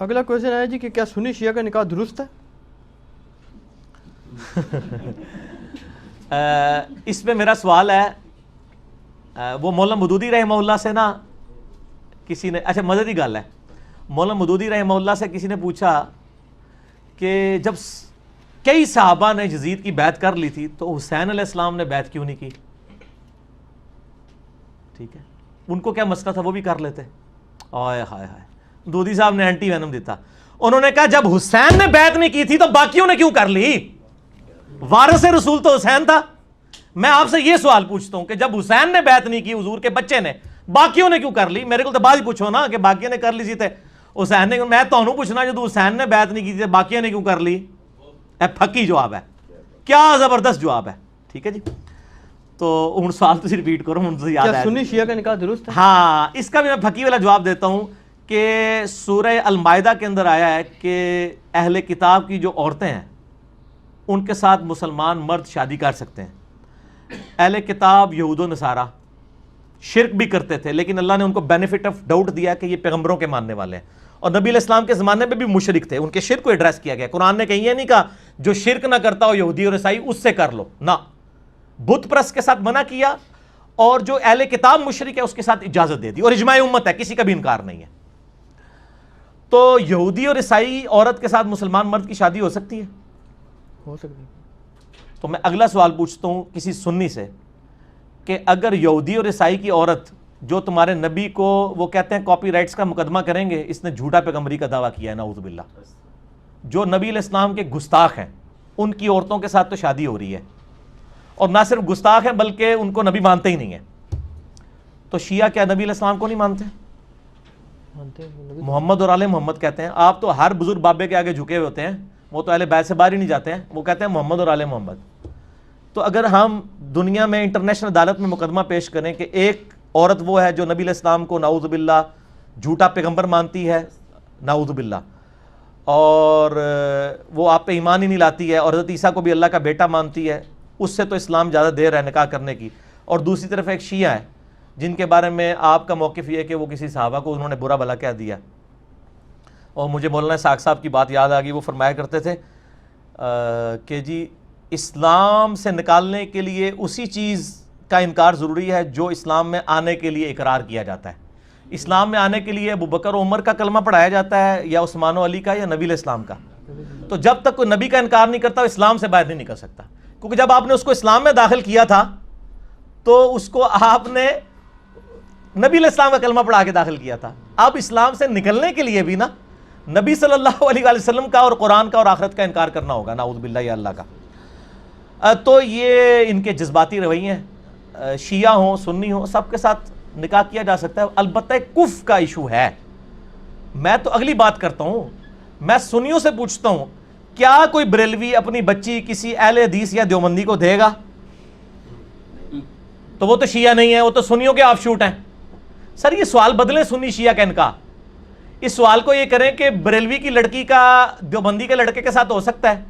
اگلا کوشچن ہے جی کہ کیا سنی شیعہ کا نکاح درست ہے؟ اس میں میرا سوال ہے، وہ مولانا مودودی رحمہ اللہ سے نا کسی نے، اچھا مددی گل ہے، مولانا مودودی رحمہ اللہ سے کسی نے پوچھا کہ جب کئی صحابہ نے یزید کی بیعت کر لی تھی تو حسین علیہ السلام نے بیعت کیوں نہیں کی؟ ٹھیک ہے، ان کو کیا مسئلہ تھا، وہ بھی کر لیتے۔ آئے ہائے ہائے، مودودی صاحب نے اینٹی وینم دیتا، انہوں نے کہا جب حسین نے بیعت نہیں کی تھی تو باقیوں نے کیوں کر لی؟ وارث رسول تو حسین تھا۔ میں آپ سے یہ سوال پوچھتا ہوں کہ جب حسین نے بیعت نہیں کی حضور کے بچے نے، باقیوں نے کیوں کر لی؟ میرے کو تو بعد ہی پوچھو نا کہ باقیوں نے کر لی سی تے حسین نے، میں تہنوں پوچھنا جو حسین نے بیعت نہیں کی تھی باقیوں نے کیوں کر لی؟ اے پھکی جواب ہے، کیا زبردست جواب ہے۔ ٹھیک ہے جی، تو ہوں سوال تسی ریپیٹ کرو، ہوں یاد کیا ہے سنی شیعہ کا نکاح درست ہے؟ ہاں، اس کا بھی میں پھکی والا جواب دیتا ہوں کہ سورہ المائدہ کے اندر آیا ہے کہ اہل کتاب کی جو عورتیں ہیں ان کے ساتھ مسلمان مرد شادی کر سکتے ہیں۔ اہل کتاب یہود و نصارہ شرک بھی کرتے تھے، لیکن اللہ نے ان کو بینیفٹ آف ڈاؤٹ دیا کہ یہ پیغمبروں کے ماننے والے ہیں، اور نبی علیہ السلام کے زمانے میں بھی مشرک تھے، ان کے شرک کو ایڈریس کیا گیا۔ قرآن نے کہیں یہ نہیں کہا جو شرک نہ کرتا ہو یہودی اور عیسائی اس سے کر لو، نہ، بت پرست کے ساتھ منع کیا، اور جو اہل کتاب مشرک ہے اس کے ساتھ اجازت دے دی، اور اجماع امت ہے، کسی کا بھی انکار نہیں ہے۔ تو یہودی اور عیسائی عورت کے ساتھ مسلمان مرد کی شادی ہو سکتی ہے؟ ہو سکتی ہے۔ تو میں اگلا سوال پوچھتا ہوں کسی سنی سے کہ اگر یہودی اور عیسائی کی عورت جو تمہارے نبی کو وہ کہتے ہیں کاپی رائٹس کا مقدمہ کریں گے، اس نے جھوٹا پیغمبری کا دعویٰ کیا ہے، نعوذ باللہ، جو نبی علیہ السلام کے گستاخ ہیں ان کی عورتوں کے ساتھ تو شادی ہو رہی ہے، اور نہ صرف گستاخ ہیں بلکہ ان کو نبی مانتے ہی نہیں ہیں، تو شیعہ کیا نبی علیہ السلام کو نہیں مانتے؟ محمد اور آل محمد کہتے ہیں۔ آپ تو ہر بزرگ بابے کے آگے جھکے ہوئے ہوتے ہیں، وہ تو اہل بیت سے باہر ہی نہیں جاتے ہیں، وہ کہتے ہیں محمد اور آل محمد۔ تو اگر ہم دنیا میں انٹرنیشنل عدالت میں مقدمہ پیش کریں کہ ایک عورت وہ ہے جو نبی علیہ السلام کو نعوذ باللہ جھوٹا پیغمبر مانتی ہے، نعوذ باللہ، اور وہ آپ پہ ایمان ہی نہیں لاتی ہے، اور حضرت عیسیٰ کو بھی اللہ کا بیٹا مانتی ہے، اس سے تو اسلام زیادہ دیر ہے نکاح کرنے کی، اور دوسری طرف ایک شیعہ ہے جن کے بارے میں آپ کا موقف یہ ہے کہ وہ کسی صحابہ کو انہوں نے برا بھلا کہہ دیا۔ اور مجھے مولانا اسحاق صاحب کی بات یاد آ گئی، وہ فرمایا کرتے تھے کہ جی اسلام سے نکالنے کے لیے اسی چیز کا انکار ضروری ہے جو اسلام میں آنے کے لیے اقرار کیا جاتا ہے۔ اسلام میں آنے کے لیے ابو بکر و عمر کا کلمہ پڑھایا جاتا ہے، یا عثمان و علی کا، یا نبی علیہ السلام کا۔ تو جب تک کوئی نبی کا انکار نہیں کرتا وہ اسلام سے باہر نہیں نکل سکتا، کیونکہ جب آپ نے اس کو اسلام میں داخل کیا تھا تو اس کو آپ نے نبی علیہ السلام کا کلمہ پڑھا کے داخل کیا تھا۔ اب اسلام سے نکلنے کے لیے بھی نا نبی صلی اللہ علیہ وآلہ وسلم کا اور قرآن کا اور آخرت کا انکار کرنا ہوگا، نعوذ باللہ یا اللہ کا۔ تو یہ ان کے جذباتی رویے ہیں، شیعہ ہوں سنی ہوں سب کے ساتھ نکاح کیا جا سکتا ہے، البتہ کفر کا ایشو ہے۔ میں تو اگلی بات کرتا ہوں، میں سنیوں سے پوچھتا ہوں کیا کوئی بریلوی اپنی بچی کسی اہل حدیث یا دیوبندی کو دے گا؟ تو وہ تو شیعہ نہیں ہے، وہ تو سنیوں کے آف شوٹ ہیں۔ سر یہ سوال بدلیں سنی شیعہ کا انکاح، اس سوال کو یہ کریں کہ بریلوی کی لڑکی کا دیوبندی کے لڑکے کے ساتھ ہو سکتا ہے،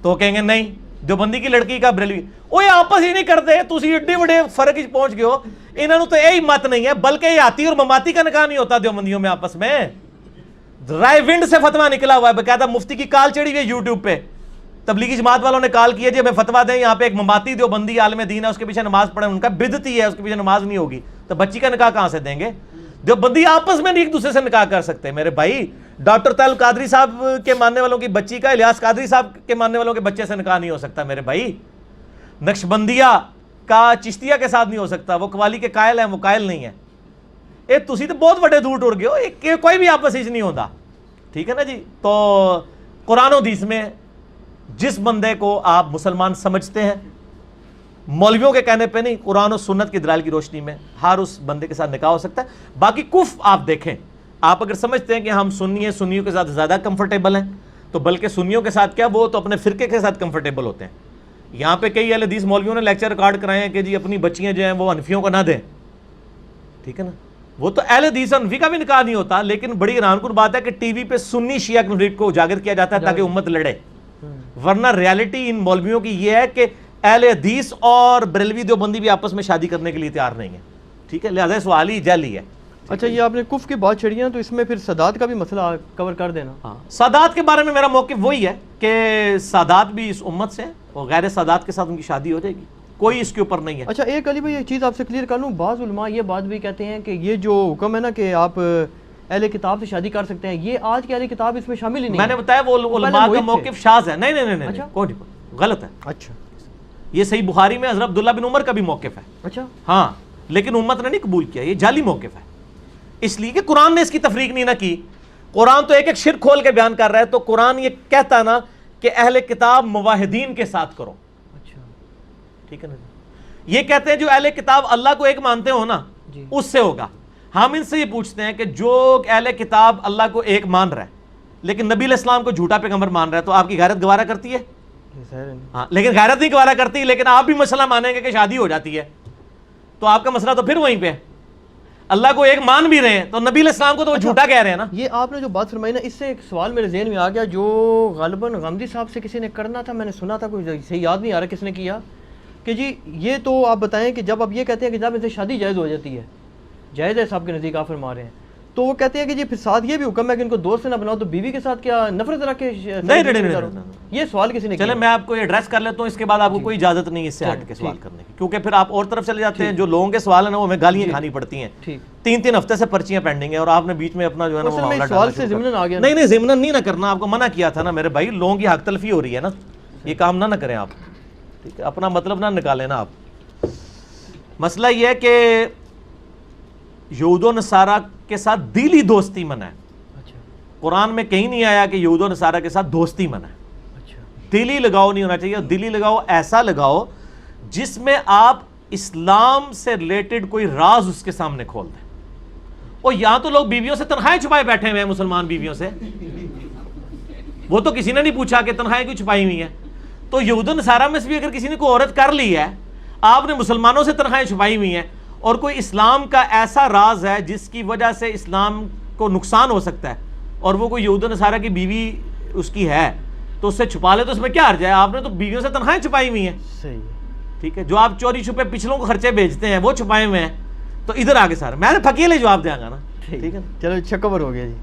تو کہیں گے نہیں، دیوبندی کی لڑکی کا بریلوی، اوے آپس ہی نہیں کرتے، تسی ایڈے بڑے فرق ہی پہنچ گئے ہو، انہوں نے تو یہی مت نہیں ہے، بلکہ یہ آتی اور مماتی کا نکاح نہیں ہوتا دیوبندیوں میں آپس میں۔ رائے ونڈ سے فتویٰ نکلا ہوا ہے، باقاعدہ مفتی کی کال چڑھی ہوئی ہے یوٹیوب پہ، تبلیغی جماعت والوں نے کال کیا جی ہمیں فتویٰ دیں، یہاں پہ ایک مماتی دیوبندی عالم دین ہے، اس کے پیچھے نماز پڑھیں، ان کا بدعتی ہے، اس کے پیچھے نماز نہیں ہوگی، تو بچی کا نکاح کہاں سے دیں گے؟ دیوبندی آپس میں نہیں ایک دوسرے سے نکاح کر سکتے میرے بھائی۔ ڈاکٹر طاہر قادری صاحب کے ماننے والوں کی بچی کا الیاس قادری صاحب کے ماننے والوں کے بچے سے نکاح نہیں ہو سکتا میرے بھائی۔ نقشبندیہ کا چشتیہ کے ساتھ نہیں ہو سکتا، وہ قوالی کے قائل ہیں، وہ قائل نہیں ہے۔ اے تسی تو بہت بڑے دور ٹر گئے ہو، کوئی بھی آپس ہی نہیں ہوتا، ٹھیک ہے نا جی۔ تو قرآن و حدیث میں جس بندے کو آپ مسلمان سمجھتے ہیں، مولویوں کے کہنے پہ نہیں، قرآن و سنت کی دلائل کی روشنی میں ہر اس بندے کے ساتھ نکاح ہو سکتا ہے۔ باقی کفر آپ دیکھیں، آپ اگر سمجھتے ہیں کہ ہم سنی ہیں، سنیوں کے ساتھ زیادہ کمفرٹیبل ہیں، تو بلکہ سنیوں کے ساتھ کیا وہ تو اپنے فرقے کے ساتھ کمفرٹیبل ہوتے ہیں۔ یہاں پہ کئی اہل حدیث مولویوں نے لیکچر ریکارڈ کرائے ہیں کہ جی اپنی بچیاں جو ہیں وہ حنفیوں کو نہ دیں، ٹھیک ہے نا۔ وہ تو اہل حدیث حنفی کا بھی نکاح نہیں ہوتا، لیکن بڑی حیران کن بات ہے کہ ٹی وی پہ سنی شیعہ کنفلکٹ کو اجاگر کیا جاتا ہے تاکہ امت لڑے، ورنہ ریالٹی ان مولویوں کی یہ ہے کہ اہل حدیث اور بریلوی دیوبندی بھی آپس میں شادی کرنے کے لیے تیار نہیں ہے، ٹھیک ہے، لہذا سوال ہی جعلی ہے۔ اچھا یہ آپ نے کف کی بات چھڑی ہے تو اس میں پھر سادات کا بھی مسئلہ کور کر دینا. ہاں سادات کے بارے میں میرا موقف وہی ہے کہ سادات بھی اس امت سے ہیں اور غیر سادات کے ساتھ ان کی شادی ہو جائے گی, کوئی اس کے اوپر نہیں ہے. اچھا ایک علی بھائی ایک چیز آپ سے کلیئر کر لوں, بعض علماء یہ بات بھی کہتے ہیں کہ یہ جو حکم ہے نا کہ آپ اہل کتاب سے شادی کر سکتے ہیں, یہ آج کے اہل کتاب اس میں شامل ہی نہیں. میں نے بتایا وہ علماء کا موقف شاذ ہے. نہیں نہیں نہیں کوئی نہیں, غلط ہے. اچھا یہ صحیح بخاری میں حضرت عبداللہ بن عمر کا بھی موقف ہے. اچھا ہاں لیکن امت نے نہیں قبول کیا, یہ جعلی موقف ہے. اس لیے کہ قرآن نے اس کی تفریق نہیں نہ کی. قرآن تو ایک ایک شرک کھول کے بیان کر رہا ہے, تو قرآن یہ کہتا ہے نا کہ اہل کتاب موحدین کے ساتھ کرو. اچھا ٹھیک ہے نا, یہ کہتے ہیں جو اہل کتاب اللہ کو ایک مانتے ہو نا جی اس سے ہوگا. ہم ان سے یہ پوچھتے ہیں کہ جو اہل کتاب اللہ کو ایک مان رہا ہے لیکن نبی علیہ السلام کو جھوٹا پیغمبر مان رہا ہے, تو آپ کی غیرت گوارا کرتی ہے؟ ہاں لیکن غیرت نہیں گوارا کرتی, لیکن آپ بھی مسئلہ مانیں گے کہ شادی ہو جاتی ہے, تو آپ کا مسئلہ تو پھر وہیں پہ ہے. اللہ کو ایک مان بھی رہے ہیں تو نبی علیہ السلام کو تو وہ جھوٹا کہہ رہے ہیں نا. یہ آپ نے جو بات فرمائی نا, اس سے ایک سوال میرے ذہن میں آ گیا جو غالباً غامدی صاحب سے کسی نے کرنا تھا, میں نے سنا تھا, کوئی صحیح یاد نہیں آ رہا کس نے کیا, کہ جی یہ تو آپ بتائیں کہ جب آپ یہ کہتے ہیں کہ جب ان سے شادی جائز ہو جاتی ہے, جائز ہے صاحب کے نزدیک آپ فرما رہے ہیں, تو وہ کہتے ہیں کہ جی پھر ساتھ یہ بھی حکم ہے کہ ان کو دوست نہ بناؤ, تو بیوی کے ساتھ کیا نفرت رکھ کے نہیں. یہ سوال کسی نے چلے میں آپ کو یہ ایڈریس کر لیتا ہوں, اس کے بعد آپ کو کوئی اجازت نہیں اس سے ہٹ کے سوال کرنے کی, کیونکہ پھر آپ اور طرف چلے جاتے ہیں. جو لوگوں کے سوال ہیں نا وہ ہمیں گالیاں کھانی پڑتی ہیں. 3 ہفتے سے پرچیاں پینڈنگ ہیں اور آپ نے بیچ میں اپنا جو ہے نا وہ معاملہ سوال سے ضمن آ گیا. نہیں ضمن نہیں نہ کرنا, آپ کو منع کیا تھا نا میرے بھائی, لوگوں کی حق تلفی ہو رہی ہے نا, یہ کام نہ کریں آپ. ٹھیک ہے, اپنا مطلب نہ نکالیں نا آپ. مسئلہ یہ ہے کہ یہود و نصارہ کے ساتھ دلی دوستی منع ہے. قرآن میں کہیں نہیں آیا کہ یہود و نصارہ کے ساتھ دوستی منع ہے. دلی لگاؤ نہیں ہونا چاہیے. دلی لگاؤ ایسا لگاؤ جس میں آپ اسلام سے ریلیٹڈ کوئی راز اس کے سامنے کھول دیں. اور یہاں تو لوگ بیویوں سے تنخواہیں چھپائے بیٹھے ہوئے ہیں, مسلمان بیویوں سے, وہ تو کسی نے نہیں پوچھا کہ تنخواہیں کیوں چھپائی ہوئی ہیں. تو یہود و نصارہ میں سے بھی اگر کسی نے کوئی عورت کر لی ہے, آپ نے مسلمانوں سے تنخواہیں چھپائی ہوئی ہیں, اور کوئی اسلام کا ایسا راز ہے جس کی وجہ سے اسلام کو نقصان ہو سکتا ہے, اور وہ کوئی یہود و نصارہ کی بیوی اس کی ہے, تو اس سے چھپا لے تو اس میں کیا حرج ہے؟ آپ نے تو بیویوں سے تنخواہیں چھپائی ہوئی ہیں. صحیح ٹھیک ہے, جو آپ چوری چھپے پچھلوں کو خرچے بھیجتے ہیں وہ چھپائے ہوئے ہیں, تو ادھر آگے سارے میں نے پھکیلے جواب دیا گا نا. ٹھیک ہے, چلو اچھا کور ہو گیا جی.